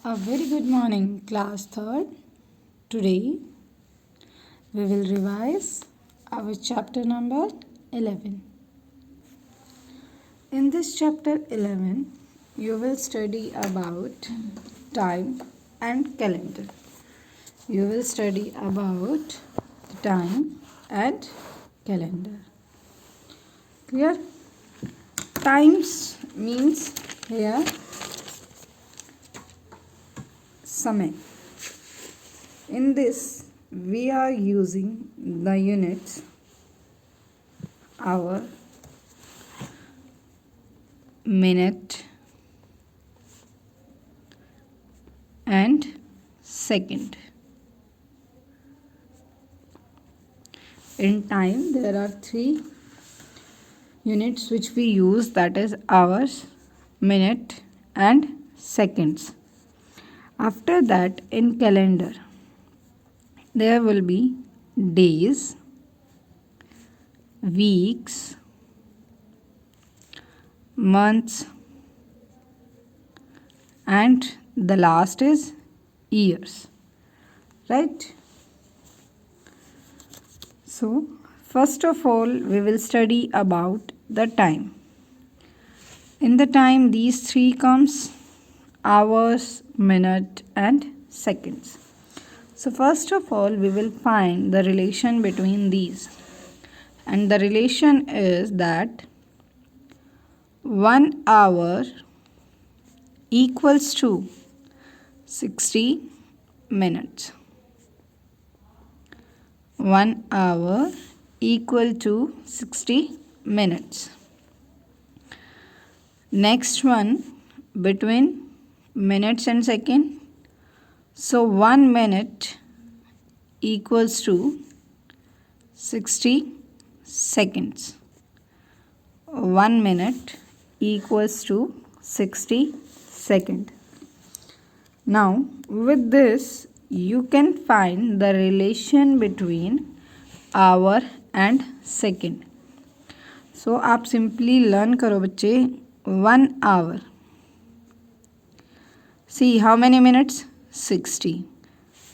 A very good morning, class third. Today we will revise our chapter number 11. In this chapter 11, you will study about time and calendar. You will study about time and calendar. Clear? Times means here समय. In this we are using the units hour, minute and second. In time there are three units which we use, that is hours, minute and seconds. After that, in calendar there will be days, weeks, months and the last is years, right? So first of all we will study about the time. In the time these three comes: hours, minute and seconds. So first of all we will find the relation between these, and the relation is that 1 hour equals to 60 minutes. 1 hour equal to 60 minutes. Next one, between minutes and second. So 1 minute equals to 60 seconds. 1 minute equals to 60 seconds. Now with this you can find the relation between hour and second. So आप simply learn करो बच्चे 1 hour. See how many minutes? 60.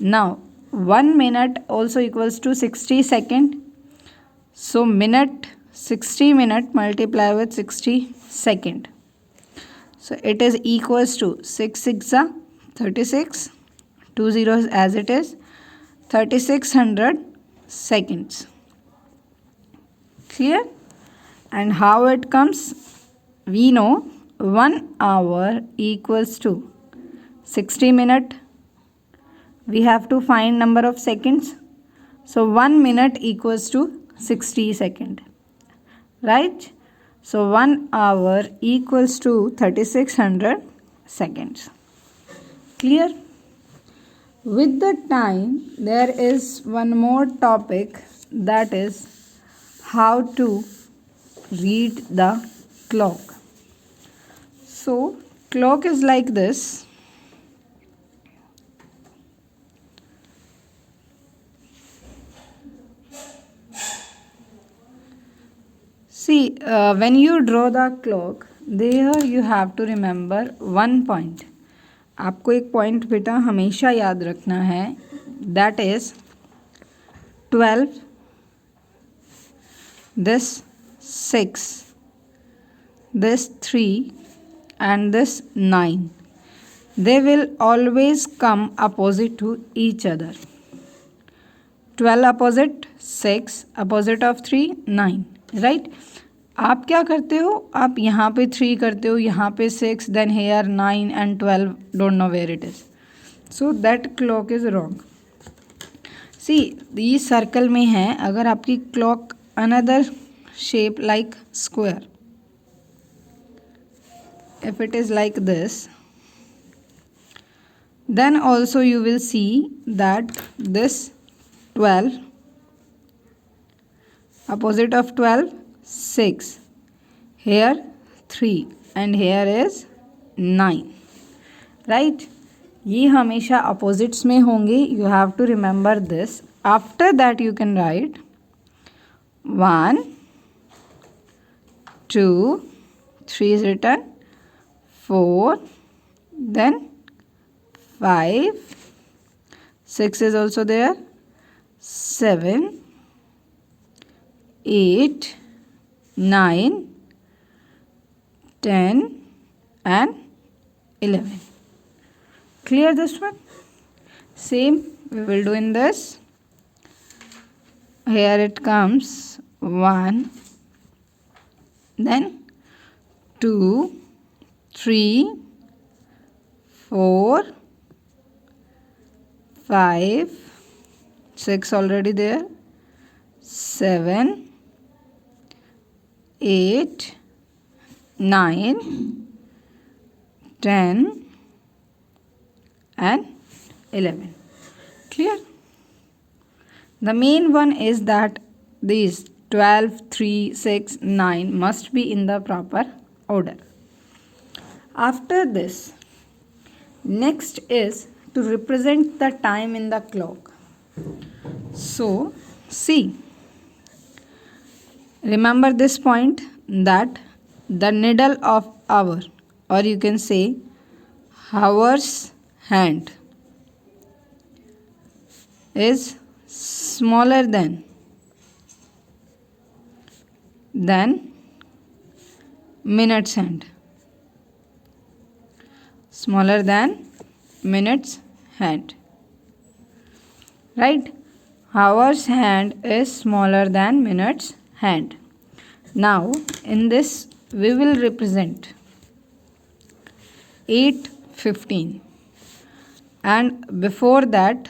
Now 1 minute also equals to 60 second. So minute, 60 minute multiply with 60 second. So it is equals to 6 6 36, 2 zeros as it is, 3600 seconds. Clear? And how it comes? We know 1 hour equals to 60 minute. We have to find number of seconds. So 1 minute equals to 60 second. Right? So 1 hour equals to 3600 seconds. Clear? With the time there is one more topic, that is how to read the clock. So clock is like this. See, when you draw the clock, there you have to remember one point. आपको एक point बेटा हमेशा याद रखना है, that is 12, this 6, this 3 and this 9. They will always come opposite to each other. 12 opposite 6, opposite of 3 9, right? आप क्या करते हो, आप यहाँ पे 3 करते हो, यहाँ पे 6, then here 9 and 12, don't know where it is. So that clock is wrong. See ये सर्कल में है, अगर आपकी clock another shape like square, if it is like this, then also you will see that this 12, opposite of 12 6, here 3 and here is 9, right? ये हमेशा opposites में होंगे. You have to remember this. After that you can write 1 2 3 is written, 4, then 5, 6 is also there, 7, 8, 9, 10 and 11. Clear this one? Same we will do in this. Here it comes 1, then 2, 3, 4, 5, 6 already there, 7, 8, 9, 10 and 11. Clear? The main one is that these 12, 3, 6, 9 must be in the proper order. After this, next is to represent the time in the clock. So, see, remember this point that the needle of hour, or you can say hour's hand, is smaller than minute's hand. Smaller than minute's hand. Right? Hour's hand is smaller than minute's hand. Now, in this, we will represent 8:15. And before that,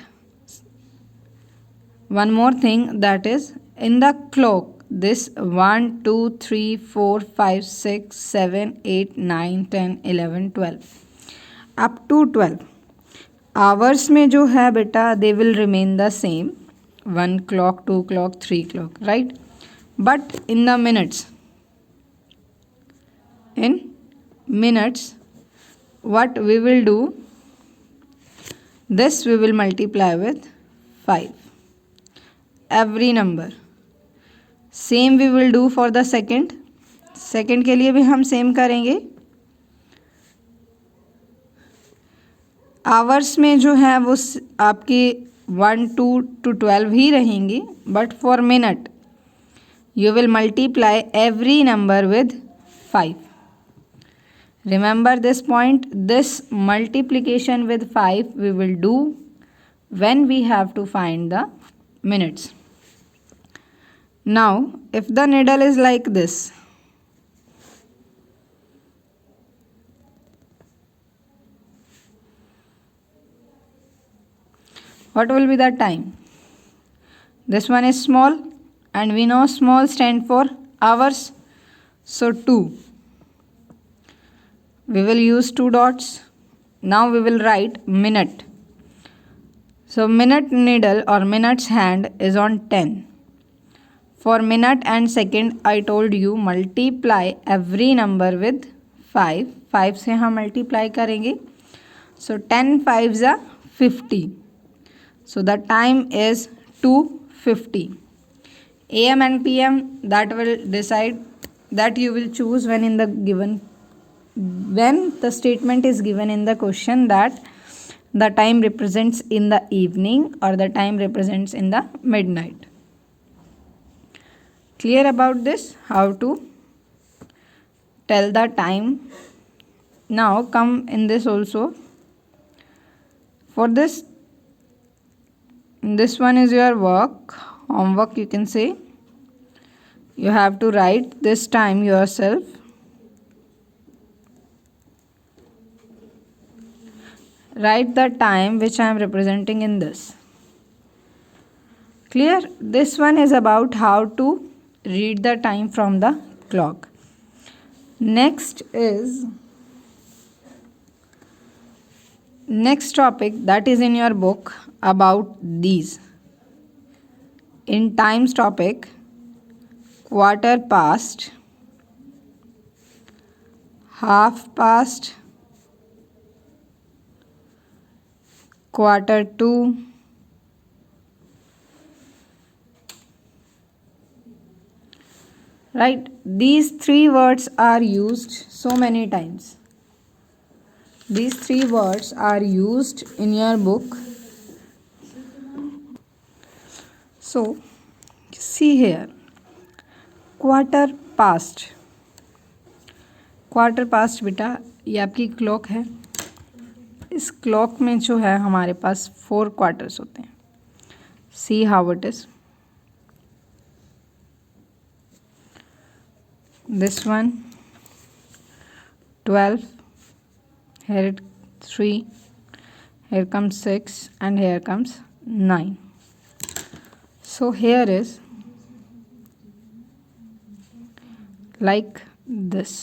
one more thing, that is in the clock, this 1, 2, 3, 4, 5, 6, 7, 8, 9, 10, 11, 12 up to 12 hours में जो है बेटा, they will remain the same, 1 clock, 2 clock, 3 clock, right? But in the minutes, what we will do, this we will multiply with 5. Every number. Same we will do for the second. Second के लिए भी हम same करेंगे. Hours में जो है वो आपके 1, 2 to 12 ही रहेंगी, but for minute you will multiply every number with 5. Remember this point. This multiplication with 5 we will do when we have to find the minutes. Now, if the needle is like this, what will be the time? This one is small, and we know small stand for hours. So 2. We will use 2 dots. Now we will write minute. So minute needle or minute's hand is on 10. For minute and second, I told you multiply every number with 5. 5 से हम multiply करेंगे. So 10 5s are 50. So the time is 2:50. AM and PM, that will decide, that you will choose when the statement is given in the question that the time represents in the evening or the time represents in the midnight. Clear about this? How to tell the time? Now come in this also. For this one is your homework you can say. You have to write this time yourself. Write the time which I am representing in this. Clear? This one is about how to read the time from the clock. Next topic that is in your book about these. In times topic, quarter past, half past, quarter to, right? These 3 words are used so many times. these three words are used in your book. So see here, quarter past. Quarter past बेटा ये आपकी clock है। इस clock में जो है हमारे पास 4 quarters होते हैं। See how it is. This one 12, here 3, here comes 6 and here comes 9. So here is like this.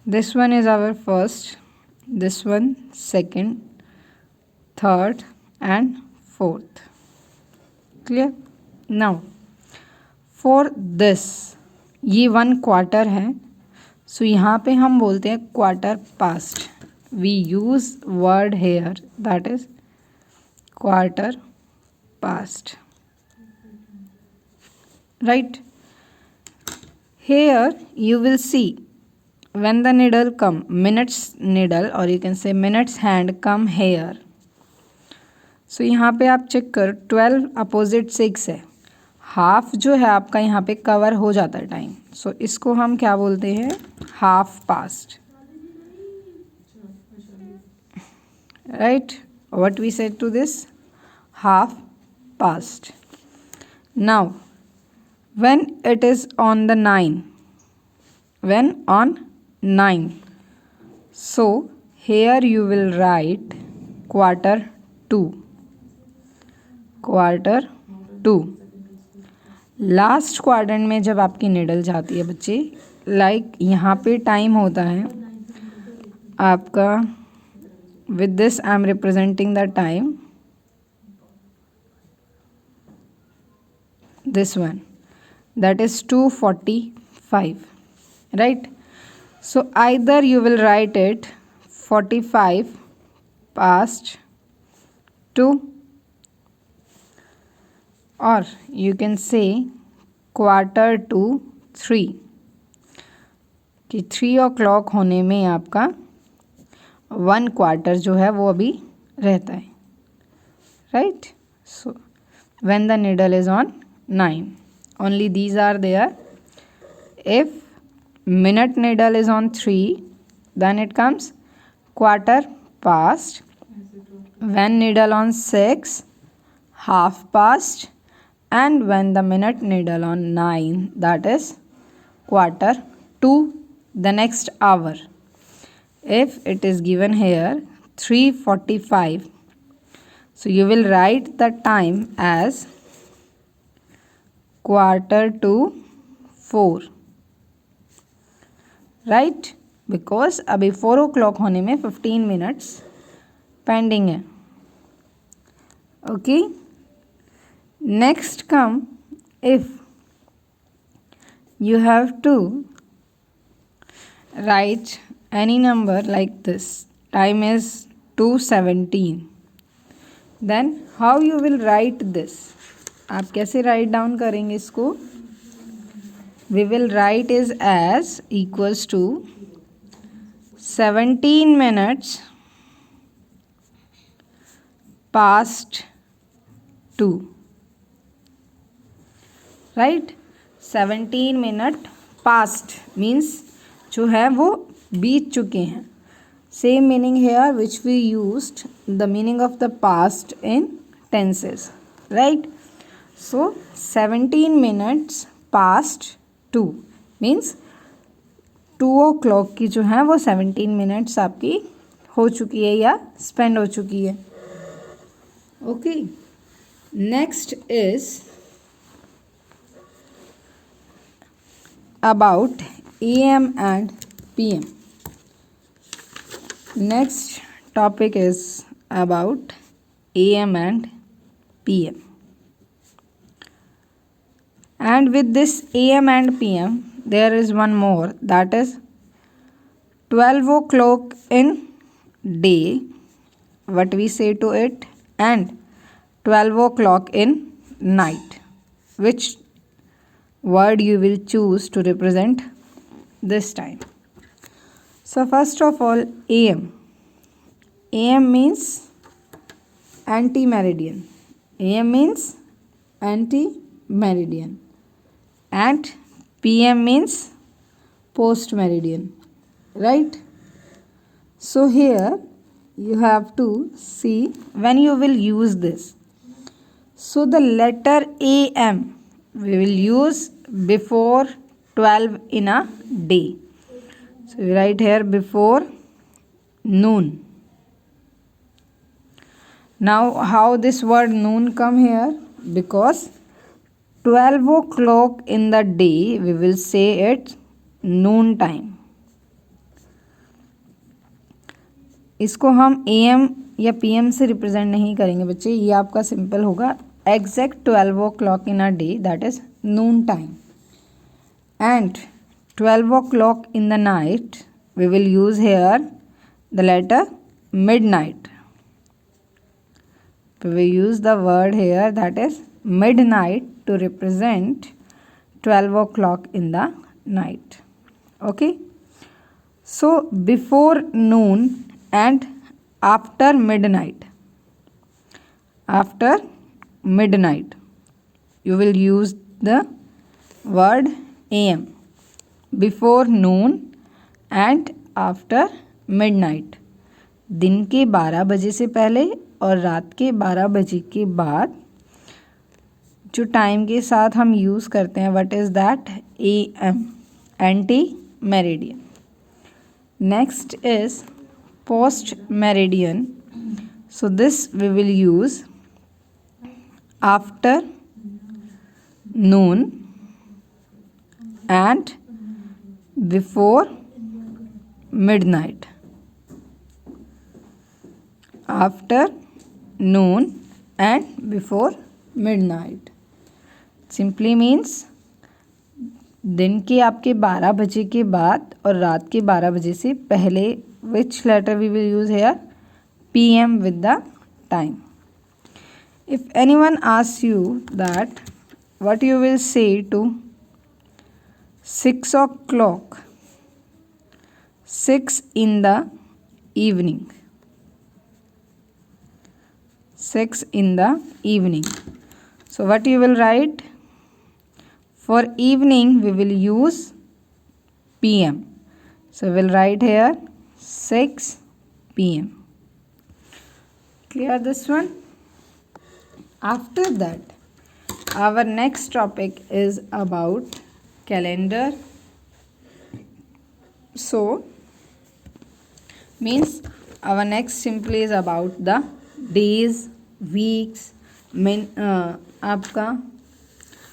This one is our first, this one second, third and fourth. Clear? Now for this, ये 1 quarter है, सो यहाँ पे हम बोलते हैं quarter past. We use word here that is quarter past. Right? Here you will see when the needle come, minutes needle or you can say minutes hand come here. So यहाँ पे आप check कर 12 opposite 6 है, half जो है आपका यहाँ पे कवर हो जाता है टाइम. सो इसको हम क्या बोलते हैं, half past. Right, what we said to this, half past. Now when it is on the 9, when on 9, so here you will write quarter 2, quarter 2. Last quadrant में जब आपकी निडल जाती है बच्चे, लाइक यहाँ पे टाइम होता है आपका, with this I am representing the time, this one, that is 2:45, right? So either you will write it 45 past 2, or you can say quarter to 3, कि 3 o'clock होने में आपका 1 क्वार्टर जो है वो अभी रहता है. right? So when the needle is on 9, only these are there. If minute needle is on 3, then it comes quarter past. When needle on 6, half past. And when the minute needle on 9, that is quarter to the next hour. If it is given here 3:45, so you will write the time as quarter to 4, right? Because अभी 4 o'clock होने में 15 minutes pending है. Okay? Next come, if you have to write any number like this, time is 2:17, then how you will write this? आप कैसे right down करेंगे इसको? We will write is as equals to 17 minutes past 2, राइट? 17 minute past means जो है वो बीत चुके हैं. Same meaning here which we used the meaning of the past in tenses, right? So 17 minutes past 2 means 2 o'clock की जो है वो 17 minutes आपकी हो चुकी है या स्पेंड हो चुकी है. Okay, next is about AM and PM. Next topic is about AM and PM. And with this AM and PM, there is one more, that is 12 o'clock in day, what we say to it, and 12 o'clock in night. Which word you will choose to represent this time? So first of all, AM. AM means anti-meridian. AM means anti-meridian. And PM means post-meridian. Right? So here you have to see when you will use this. So the letter AM we will use before 12 in a day. So we write here before noon. Now how this word noon come here? Because 12 o'clock in the day we will say it noon time. इसको हम AM या PM से represent नहीं करेंगे बच्चे, ये आपका simple होगा exact 12 o'clock in a day, that is noon time. And 12 o'clock in the night we will use here the letter midnight. We will use the word here that is midnight to represent 12 o'clock in the night. Okay, so before noon and after midnight. After midnight you will use the word AM. Before noon and after midnight. दिन के 12 बजे से पहले और रात के 12 बजे के बाद जो टाइम के साथ हम यूज़ करते हैं, what is that? AM, ante meridian. Next is post meridian. So this we will use after noon and before midnight. After noon and before midnight simply means दिन के आपके 12 बजे के बाद और रात के 12 बजे से पहले. which letter we will use here? PM with the time. If anyone asks you that what you will say to 6 o'clock, 6 in the evening, 6 in the evening. So what you will write? For evening we will use PM. So we will write here 6 PM. Clear this one? After that, our next topic is about calendar. So means our next simply is about the days, weeks, आपका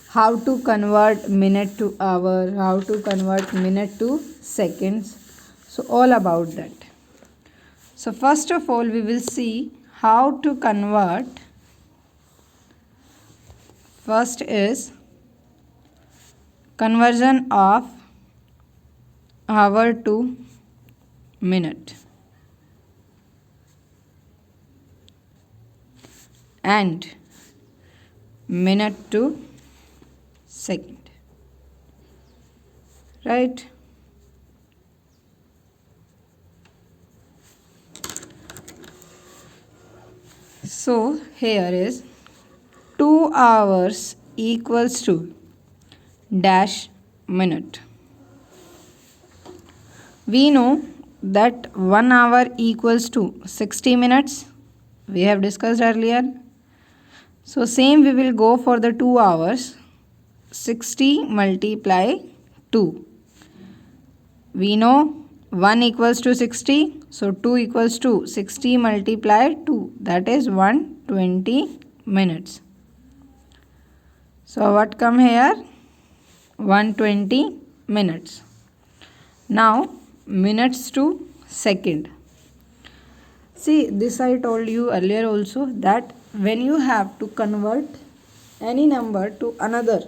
how to convert minute to hour, how to convert minute to seconds. So all about that. So first of all we will see how to convert. First is conversion of hour to minute and minute to second. Right? So here is 2 hours equals to dash minute. We know that 1 hour equals to 60 minutes. We have discussed earlier. So same we will go for the 2 hours. 60 multiply 2. We know 1 equals to 60. So 2 equals to 60 multiply 2. That is 120 minutes. So what come here? 120 minutes. Now minutes to second. See, this I told you earlier also that when you have to convert any number to another,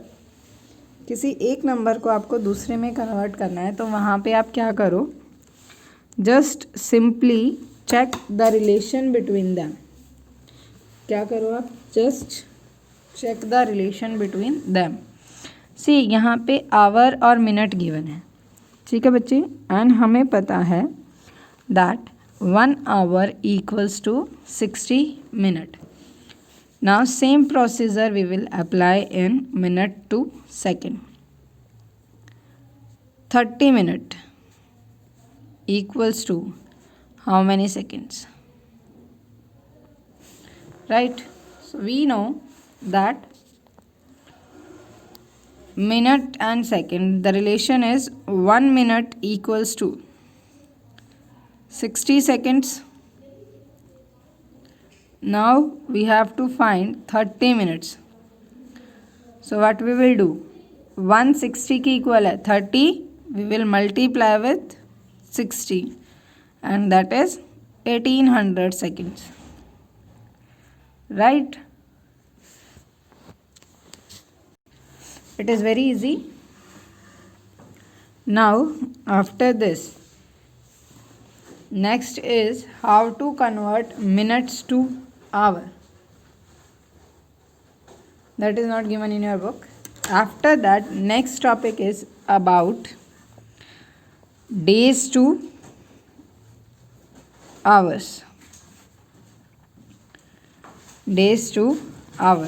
किसी एक number को आपको दूसरे में convert करना है तो वहाँ पे आप क्या करो? Just simply check the relation between them. क्या करो आप? Just check the relation between them. See यहाँ पे आवर और मिनट गिवन है. ठीक है बच्चे. एंड हमें पता है that 1 hour equals to 60 minute. Now same procedure we will apply in minute to second. 30 minute equals to how many seconds? Right? So we know that minute and second, the relation is 1 minute equals to 60 seconds. Now we have to find 30 minutes. So what we will do? 160 की equal है 30. We will multiply with 60 and that is 1800 seconds. Right? It is very easy. Now after this, next is how to convert minutes to hour. That is not given in your book. After that, next topic is about days to hours. Days to hour.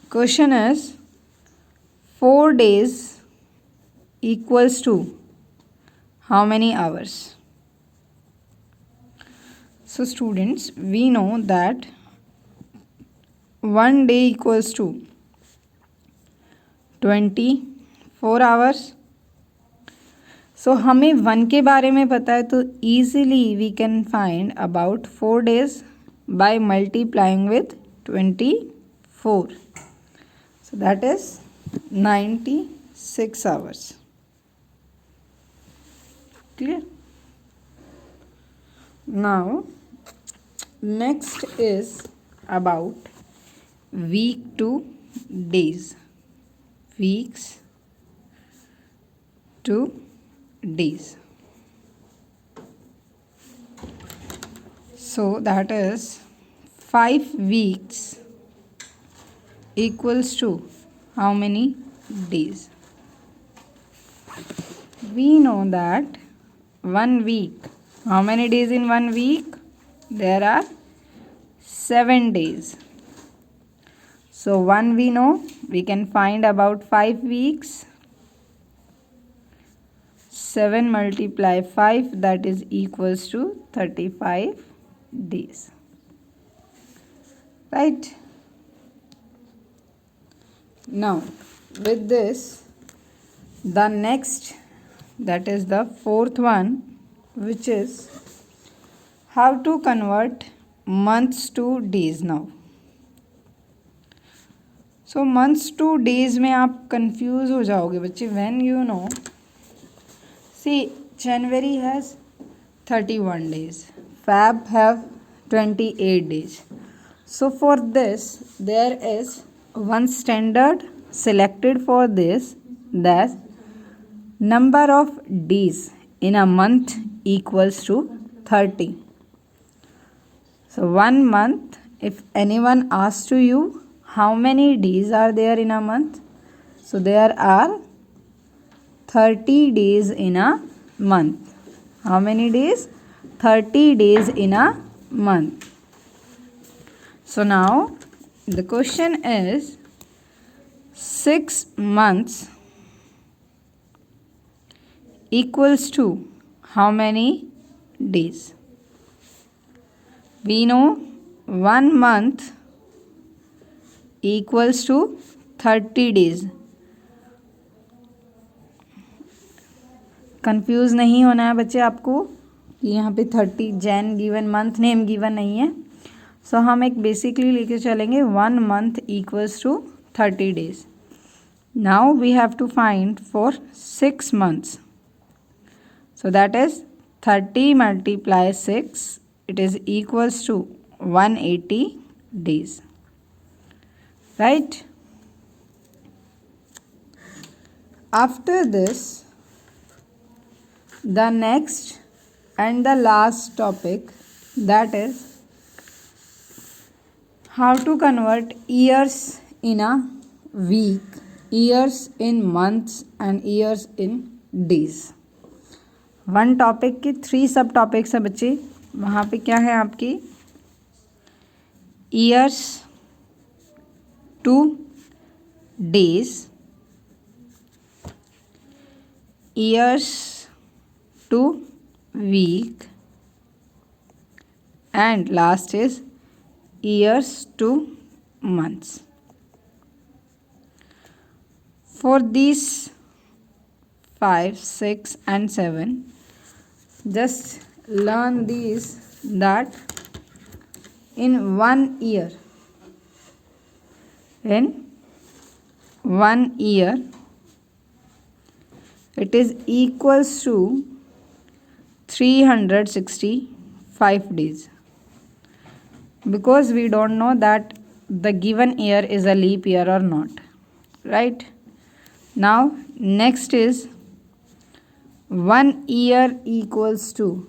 Question is 4 days equals to how many hours? So students, we know that 1 day equals to 24 hours. So हमें 1 के बारे में पता है तो easily we can find about 4 days by multiplying with 24. So that is 96 hours. Clear? Now next is about week to days. Weeks to days. So that is 5 weeks equals to how many days? We know that 1 week. How many days in 1 week? There are 7 days. So 1 we know, we can find about 5 weeks. 7 multiply 5, that is equals to 35 days. Right? Now with this, the next, that is the fourth one, which is how to convert months to days now. So months to days में आप confuse हो जाओगे बच्चे. When you know, see, January has 31 days, Feb have 28 days. So for this, there is one standard selected for this, that number of days in a month equals to 30. So 1 month, if anyone asks to you how many days are there in a month, so there are 30 days in a month. How many days? 30 days in a month. So now the question is 6 months equals to how many days? We know 1 month equals to 30 days. Confuse नहीं होना है बच्चे आपको कि यहाँ पे 30 जैन given, month name given नहीं है. सो हम एक बेसिकली लेके चलेंगे 1 month equals to 30 days. Now we have to find for 6 months. So that is 30 multiply 6, it is equals to 180 days. Right? After this, the next and the last topic, that is how to convert years in a week, years in months and years in days. One topic की 3 सब topics है बच्चे। वहाँ पे क्या है आपकी years to days, years to week, and last is years to months. For these 5, 6 and 7, just learn these, that in 1 year, it is equals to 365 days, because we don't know that the given year is a leap year or not, right? Now next is 1 year equals to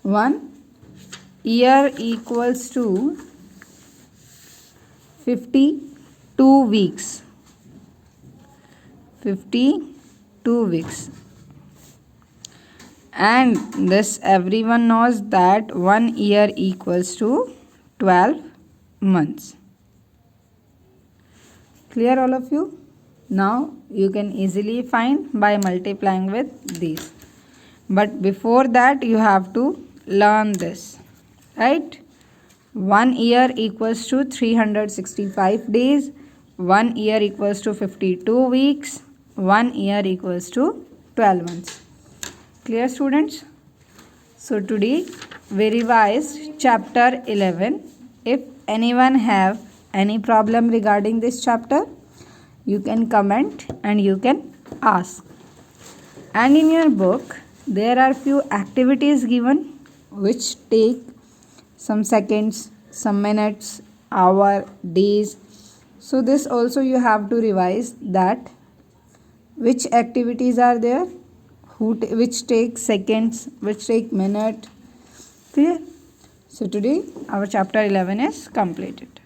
52 weeks. 52 weeks. And this everyone knows that 1 year equals to 12 months. Clear all of you? Now you can easily find by multiplying with these. But before that you have to learn this, right? 1 year equals to 365 days. 1 year equals to 52 weeks. 1 year equals to 12 months. Clear students? So today we revised chapter 11. If anyone have any problem regarding this chapter, you can comment and you can ask. And in your book there are few activities given which take some seconds, some minutes, hour, days. So this also you have to revise, that which activities are there, which take seconds, which take minute. Clear? So today our chapter 11 is completed.